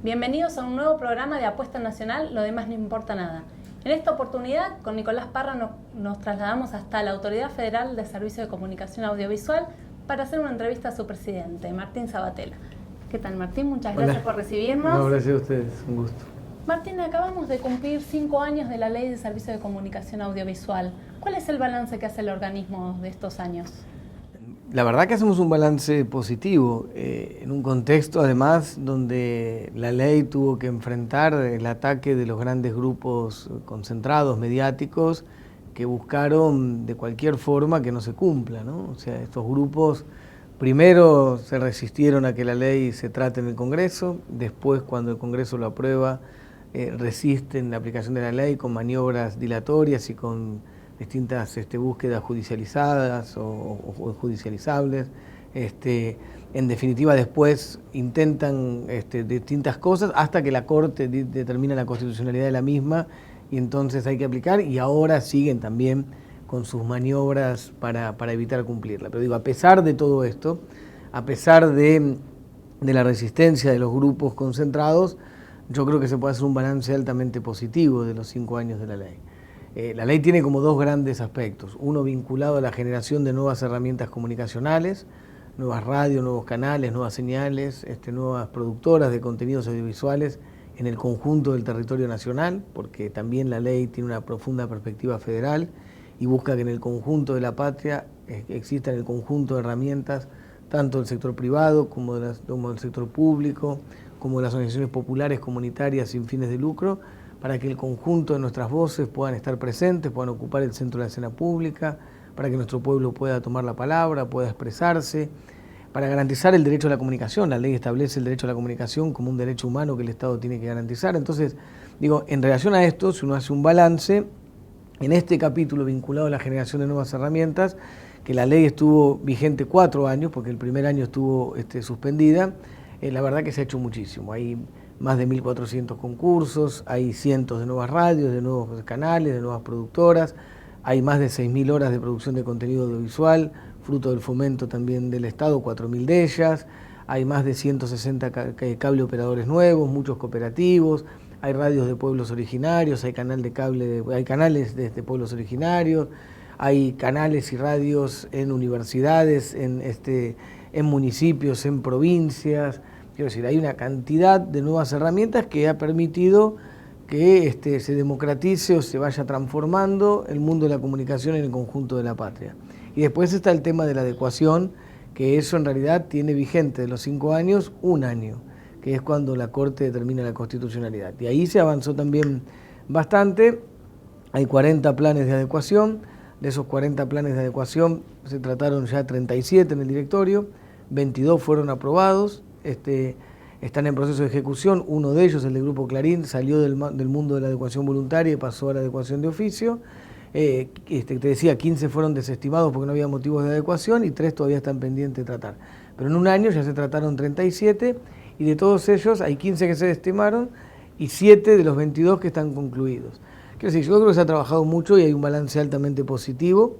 Bienvenidos a un nuevo programa de Apuesta Nacional, Lo demás no importa nada. En esta oportunidad, con Nicolás Parra nos trasladamos hasta la Autoridad Federal de Servicio de Comunicación Audiovisual para hacer una entrevista a su presidente, Martín Sabatella. ¿Qué tal, Martín? Muchas gracias por recibirnos. No, gracias a ustedes, un gusto. Martín, acabamos de cumplir 5 años de la Ley de Servicio de Comunicación Audiovisual. ¿Cuál es el balance que hace el organismo de estos años? La verdad que hacemos un balance positivo, en un contexto además donde la ley tuvo que enfrentar el ataque de los grandes grupos concentrados mediáticos que buscaron de cualquier forma que no se cumpla, ¿no? O sea, estos grupos primero se resistieron a que la ley se trate en el Congreso, después cuando el Congreso lo aprueba resisten la aplicación de la ley con maniobras dilatorias y con distintas búsquedas judicializadas o judicializables. En definitiva, después intentan distintas cosas hasta que la Corte determina la constitucionalidad de la misma y entonces hay que aplicar, y ahora siguen también con sus maniobras para evitar cumplirla. Pero digo, a pesar de todo esto, a pesar de la resistencia de los grupos concentrados, yo creo que se puede hacer un balance altamente positivo de los 5 años de la ley. La ley tiene como 2 grandes aspectos, uno vinculado a la generación de nuevas herramientas comunicacionales, nuevas radios, nuevos canales, nuevas señales, nuevas productoras de contenidos audiovisuales en el conjunto del territorio nacional, porque también la ley tiene una profunda perspectiva federal y busca que en el conjunto de la patria existan el conjunto de herramientas, tanto del sector privado como del sector público, como de las organizaciones populares comunitarias sin fines de lucro, para que el conjunto de nuestras voces puedan estar presentes, puedan ocupar el centro de la escena pública, para que nuestro pueblo pueda tomar la palabra, pueda expresarse, para garantizar el derecho a la comunicación. La ley establece el derecho a la comunicación como un derecho humano que el Estado tiene que garantizar. Entonces, digo, en relación a esto, si uno hace un balance, en este capítulo vinculado a la generación de nuevas herramientas, que la ley estuvo vigente 4 años, porque el primer año estuvo suspendida, la verdad que se ha hecho muchísimo. Hay más de 1.400 concursos, hay cientos de nuevas radios, de nuevos canales, de nuevas productoras, hay más de 6.000 horas de producción de contenido audiovisual, fruto del fomento también del Estado, 4.000 de ellas, hay más de 160 cable operadores nuevos, muchos cooperativos, hay radios de pueblos originarios, hay canales de pueblos originarios, hay canales y radios en universidades, en municipios, en provincias. Quiero decir, hay una cantidad de nuevas herramientas que ha permitido que se democratice o se vaya transformando el mundo de la comunicación en el conjunto de la patria. Y después está el tema de la adecuación, que eso en realidad tiene vigente de los 5 años 1 año, que es cuando la Corte determina la constitucionalidad. Y ahí se avanzó también bastante, hay 40 planes de adecuación, de esos 40 planes de adecuación se trataron ya 37 en el directorio, 22 fueron aprobados, están en proceso de ejecución. Uno de ellos, el del Grupo Clarín, salió del mundo de la adecuación voluntaria y pasó a la adecuación de oficio. Te decía, 15 fueron desestimados porque no había motivos de adecuación y 3 todavía están pendientes de tratar. Pero en 1 año ya se trataron 37 y de todos ellos hay 15 que se desestimaron y 7 de los 22 que están concluidos. Quiero decir, yo creo que se ha trabajado mucho y hay un balance altamente positivo.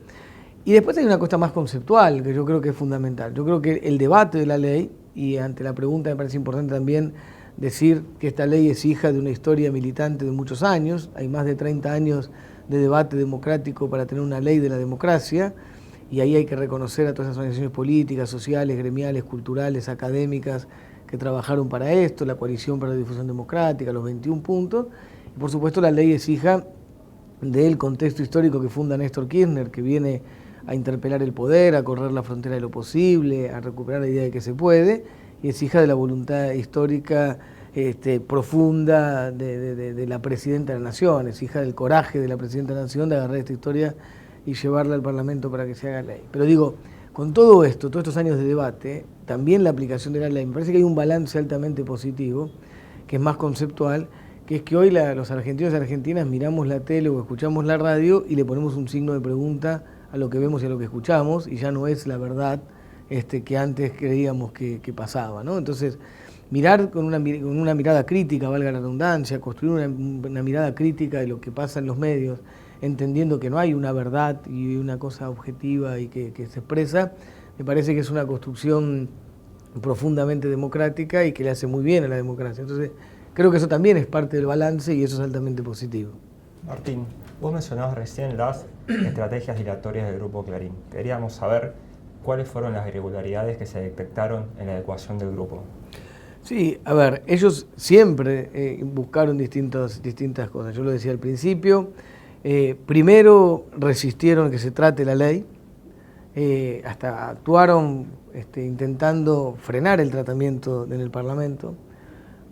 Y después hay una cosa más conceptual que yo creo que es fundamental. Yo creo que el debate de la ley, y ante la pregunta me parece importante también decir que esta ley es hija de una historia militante de muchos años, hay más de 30 años de debate democrático para tener una ley de la democracia, y ahí hay que reconocer a todas esas organizaciones políticas, sociales, gremiales, culturales, académicas que trabajaron para esto, la Coalición para la Difusión Democrática, los 21 puntos, y por supuesto la ley es hija del contexto histórico que funda Néstor Kirchner, que viene a interpelar el poder, a correr la frontera de lo posible, a recuperar la idea de que se puede, y es hija de la voluntad histórica profunda de la Presidenta de la Nación, es hija del coraje de la Presidenta de la Nación de agarrar esta historia y llevarla al Parlamento para que se haga ley. Pero digo, con todo esto, todos estos años de debate, también la aplicación de la ley, me parece que hay un balance altamente positivo, que es más conceptual, que es que hoy los argentinos y argentinas miramos la tele o escuchamos la radio y le ponemos un signo de pregunta a lo que vemos y a lo que escuchamos, y ya no es la verdad que antes creíamos que pasaba, ¿no? Entonces, mirar con una mirada crítica, valga la redundancia, construir una mirada crítica de lo que pasa en los medios, entendiendo que no hay una verdad y una cosa objetiva y que se expresa, me parece que es una construcción profundamente democrática y que le hace muy bien a la democracia. Entonces, creo que eso también es parte del balance y eso es altamente positivo. Martín, vos mencionabas recién las estrategias dilatorias del Grupo Clarín. Queríamos saber cuáles fueron las irregularidades que se detectaron en la adecuación del grupo. Sí, a ver, ellos siempre buscaron distintas cosas. Yo lo decía al principio, primero resistieron que se trate la ley, hasta actuaron intentando frenar el tratamiento en el Parlamento.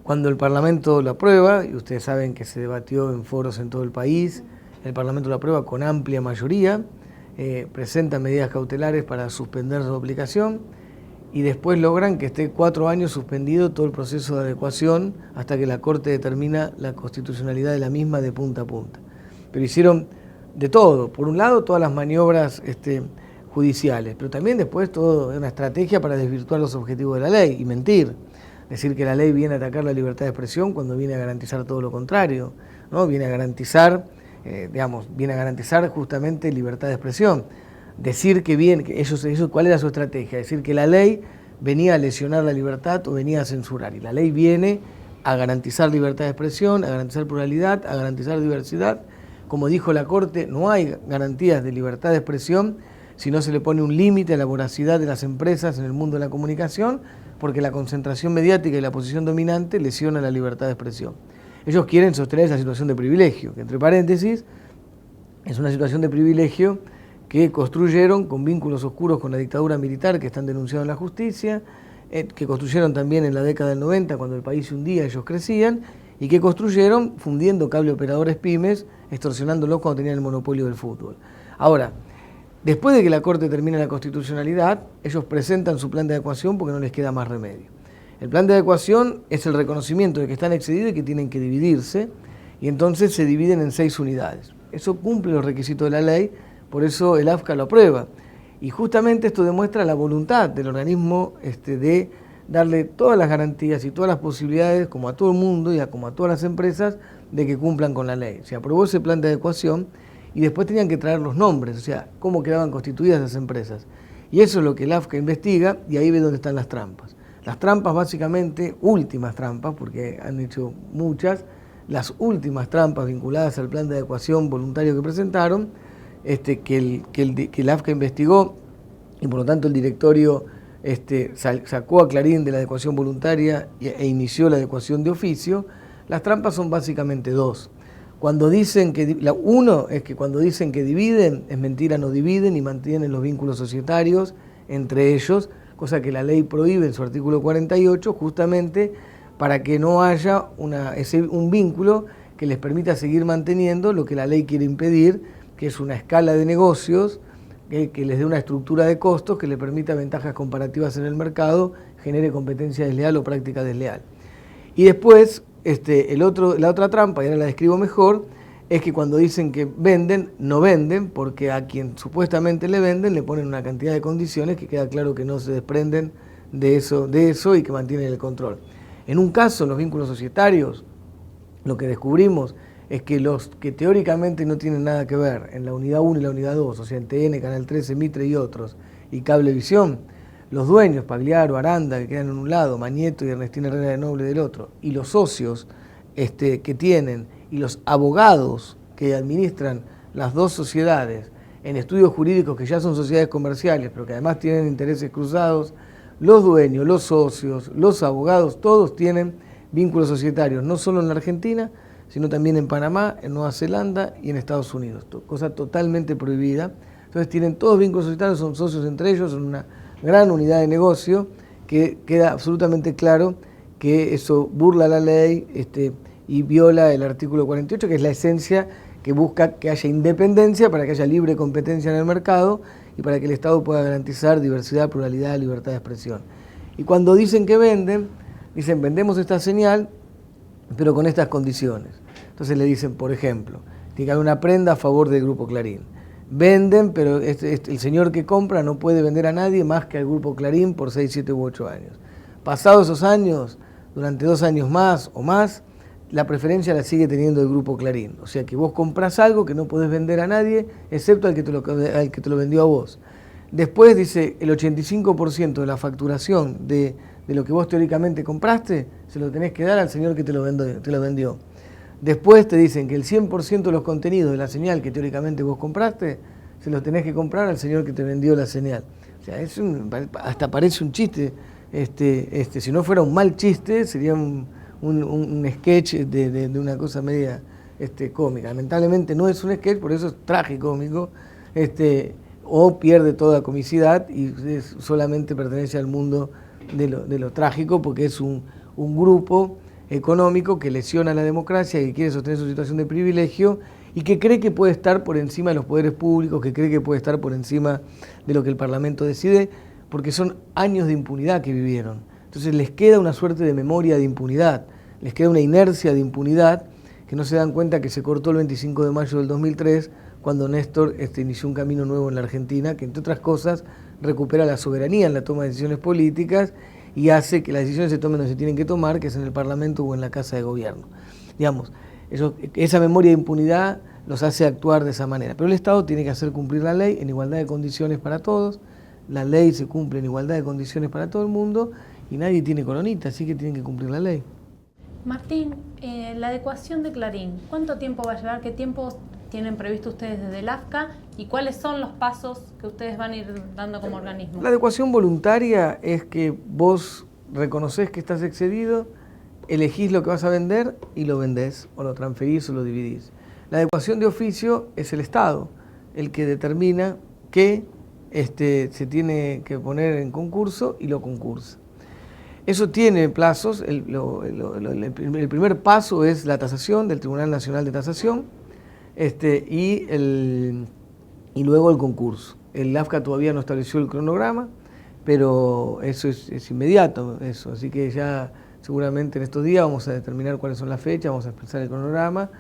Cuando el Parlamento lo aprueba, y ustedes saben que se debatió en foros en todo el país, el Parlamento lo aprueba con amplia mayoría, presenta medidas cautelares para suspender su aplicación y después logran que esté 4 años suspendido todo el proceso de adecuación hasta que la Corte determina la constitucionalidad de la misma de punta a punta. Pero hicieron de todo. Por un lado, todas las maniobras judiciales, pero también después todo una estrategia para desvirtuar los objetivos de la ley y mentir. Decir que la ley viene a atacar la libertad de expresión cuando viene a garantizar todo lo contrario, ¿no? Viene a garantizar, viene a garantizar justamente libertad de expresión. Decir que ¿cuál era su estrategia? Decir que la ley venía a lesionar la libertad o venía a censurar. Y la ley viene a garantizar libertad de expresión, a garantizar pluralidad, a garantizar diversidad. Como dijo la Corte, no hay garantías de libertad de expresión si no se le pone un límite a la voracidad de las empresas en el mundo de la comunicación, porque la concentración mediática y la posición dominante lesiona la libertad de expresión. Ellos quieren sostener esa situación de privilegio, que entre paréntesis es una situación de privilegio que construyeron con vínculos oscuros con la dictadura militar que están denunciados en la justicia, que construyeron también en la década del 90 cuando el país se hundía, ellos crecían, y que construyeron fundiendo cable operadores pymes, extorsionándolos cuando tenían el monopolio del fútbol. Ahora, después de que la Corte termine la constitucionalidad, ellos presentan su plan de adecuación porque no les queda más remedio. El plan de adecuación es el reconocimiento de que están excedidos y que tienen que dividirse, y entonces se dividen en 6 unidades. Eso cumple los requisitos de la ley, por eso el AFCA lo aprueba. Y justamente esto demuestra la voluntad del organismo de darle todas las garantías y todas las posibilidades, como a todo el mundo y como a todas las empresas, de que cumplan con la ley. Se aprobó ese plan de adecuación y después tenían que traer los nombres, o sea, cómo quedaban constituidas esas empresas. Y eso es lo que el AFCA investiga y ahí ve dónde están las trampas. Las trampas básicamente, últimas trampas, porque han hecho muchas, las últimas trampas vinculadas al plan de adecuación voluntario que presentaron, que el AFCA investigó y por lo tanto el directorio sacó a Clarín de la adecuación voluntaria e inició la adecuación de oficio. Las trampas son básicamente 2. Cuando dicen uno es que cuando dicen que dividen, es mentira, no dividen y mantienen los vínculos societarios entre ellos, cosa que la ley prohíbe en su artículo 48, justamente para que no haya un vínculo que les permita seguir manteniendo lo que la ley quiere impedir, que es una escala de negocios, que les dé una estructura de costos que le permita ventajas comparativas en el mercado, genere competencia desleal o práctica desleal. Y después, la otra trampa, y ahora la describo mejor, es que cuando dicen que venden, no venden, porque a quien supuestamente le venden le ponen una cantidad de condiciones que queda claro que no se desprenden de eso y que mantienen el control. En un caso, en los vínculos societarios, lo que descubrimos es que los que teóricamente no tienen nada que ver en la unidad 1 y la unidad 2, o sea, en TN, Canal 13, Mitre y otros, y Cablevisión, los dueños, Pagliaro, Aranda, que quedan en un lado, Mañeto y Ernestina Herrera de Noble del otro, y los socios que tienen, y los abogados que administran las 2 sociedades en estudios jurídicos que ya son sociedades comerciales, pero que además tienen intereses cruzados, los dueños, los socios, los abogados, todos tienen vínculos societarios, no solo en la Argentina, sino también en Panamá, en Nueva Zelanda y en Estados Unidos, cosa totalmente prohibida. Entonces tienen todos vínculos societarios, son socios entre ellos, son una gran unidad de negocio, que queda absolutamente claro que eso burla la ley y viola el artículo 48, que es la esencia que busca que haya independencia para que haya libre competencia en el mercado y para que el Estado pueda garantizar diversidad, pluralidad, libertad de expresión. Y cuando dicen que venden, dicen vendemos esta señal, pero con estas condiciones. Entonces le dicen, por ejemplo, tiene que haber una prenda a favor del Grupo Clarín. Venden, pero el señor que compra no puede vender a nadie más que al Grupo Clarín por 6, 7 u 8 años. Pasados esos años, durante 2 años más o más, la preferencia la sigue teniendo el Grupo Clarín. O sea que vos comprás algo que no podés vender a nadie, excepto al que te lo vendió a vos. Después dice, el 85% de la facturación de de lo que vos teóricamente compraste, se lo tenés que dar al señor que te lo vendió. Después te dicen que el 100% de los contenidos de la señal que teóricamente vos compraste, se los tenés que comprar al señor que te vendió la señal. O sea, hasta parece un chiste. Si no fuera un mal chiste, sería un sketch de una cosa media cómica. Lamentablemente no es un sketch, por eso es tragicómico, o pierde toda comicidad y solamente pertenece al mundo de lo trágico, porque es un grupo económico que lesiona la democracia, que quiere sostener su situación de privilegio y que cree que puede estar por encima de los poderes públicos, que cree que puede estar por encima de lo que el Parlamento decide, porque son años de impunidad que vivieron. Entonces les queda una suerte de memoria de impunidad, les queda una inercia de impunidad que no se dan cuenta que se cortó el 25 de mayo del 2003, cuando Néstor inició un camino nuevo en la Argentina, que entre otras cosas recupera la soberanía en la toma de decisiones políticas y hace que las decisiones se tomen donde se tienen que tomar, que es en el Parlamento o en la Casa de Gobierno. Digamos, esa memoria de impunidad los hace actuar de esa manera. Pero el Estado tiene que hacer cumplir la ley en igualdad de condiciones para todos, la ley se cumple en igualdad de condiciones para todo el mundo y nadie tiene coronita, así que tienen que cumplir la ley. Martín, la adecuación de Clarín, ¿cuánto tiempo va a llevar? ¿Qué tiempo tienen previsto ustedes desde el AFCA? ¿Y cuáles son los pasos que ustedes van a ir dando como organismo? La adecuación voluntaria es que vos reconocés que estás excedido, elegís lo que vas a vender y lo vendés, o lo transferís o lo dividís. La adecuación de oficio es el Estado, el que determina que se tiene que poner en concurso y lo concursa. Eso tiene plazos. El primer paso es la tasación del Tribunal Nacional de Tasación y luego el concurso. El AFCA todavía no estableció el cronograma, pero eso es inmediato, eso. Así que ya seguramente en estos días vamos a determinar cuáles son las fechas, vamos a expresar el cronograma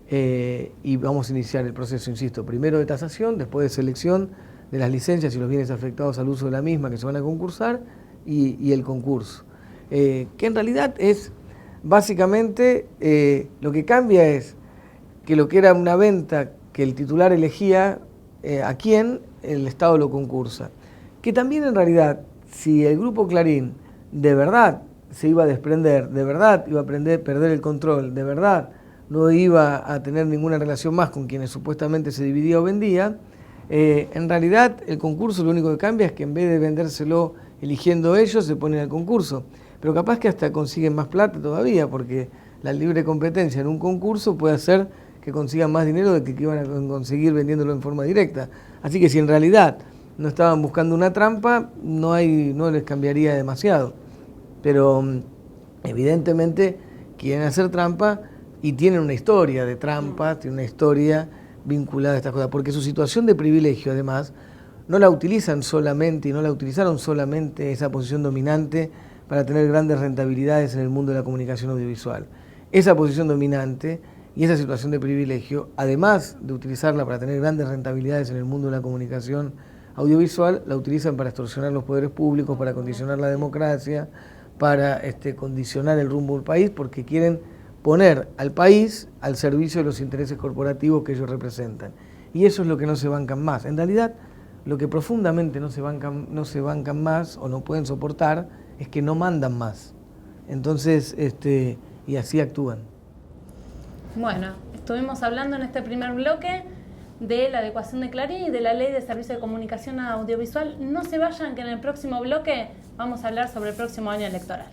y vamos a iniciar el proceso, insisto, primero de tasación, después de selección de las licencias y los bienes afectados al uso de la misma que se van a concursar y el concurso. Que en realidad es básicamente lo que cambia es que lo que era una venta que el titular elegía a quién, el Estado lo concursa. Que también en realidad, si el Grupo Clarín de verdad se iba a desprender, de verdad iba a perder el control, de verdad no iba a tener ninguna relación más con quienes supuestamente se dividía o vendía, en realidad el concurso lo único que cambia es que en vez de vendérselo eligiendo ellos, se ponen al concurso. Pero capaz que hasta consiguen más plata todavía, porque la libre competencia en un concurso puede hacer que consigan más dinero de que iban a conseguir vendiéndolo en forma directa. Así que si en realidad no estaban buscando una trampa, no les cambiaría demasiado. Pero evidentemente quieren hacer trampa y tienen una historia de trampas, tienen una historia vinculada a estas cosas, porque su situación de privilegio además no la utilizan solamente y no la utilizaron solamente esa posición dominante para tener grandes rentabilidades en el mundo de la comunicación audiovisual. Esa posición dominante y esa situación de privilegio, además de utilizarla para tener grandes rentabilidades en el mundo de la comunicación audiovisual, la utilizan para extorsionar los poderes públicos, para condicionar la democracia, para condicionar el rumbo del país, porque quieren poner al país al servicio de los intereses corporativos que ellos representan. Y eso es lo que no se bancan más. En realidad, lo que profundamente no se bancan más o no pueden soportar es que no mandan más. Entonces, y así actúan. Bueno, estuvimos hablando en este primer bloque de la adecuación de Clarín y de la Ley de Servicio de Comunicación Audiovisual. No se vayan, que en el próximo bloque vamos a hablar sobre el próximo año electoral.